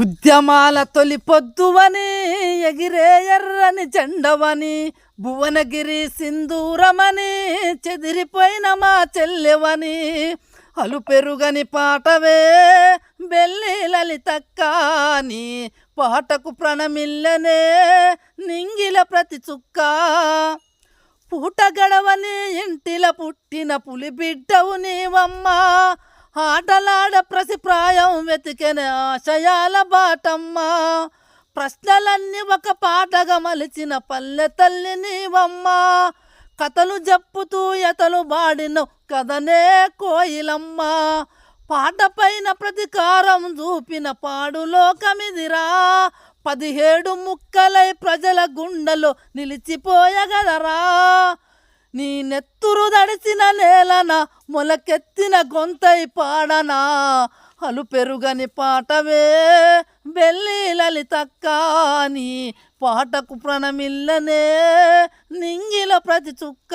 ఉద్యమాల తొలి పొద్దువని ఎగిరే ఎర్రని జెండవని భువనగిరి సింధూరమని చెదిరిపోయిన మా చెల్లెవని అలు పెరుగని పాటవే బెల్లి లలితక్కాని పాటకు ప్రణమిల్లనే నింగిల ప్రతి చుక్క పూట గడవని ఇంటిల పుట్టిన పులి బిడ్డవు నీవమ్మా ఆటలాడ ప్రసిప్రాయం వెతికెన ఆశయాల బాటమ్మ ప్రశ్నలన్నీ ఒక పాటగా మలిచిన పల్లె తల్లి నీవమ్మా కథలు జప్పుతూ ఎతలు బాడిన కథనే కోయిలమ్మ పాట పైన ప్రతీకారం చూపిన పాడు లోకమిదిరా 17 ముక్కలై ప్రజల గుండెలో నిలిచిపోయగలరా నీ నెత్తురు దడిచిన నేలన మొలకెత్తిన గొంతై పాడనా అలు పెరుగని పాటవే బెల్లి లలితక్కాని పాటకు ప్రణమిల్లనే నింగిల ప్రతి చుక్క.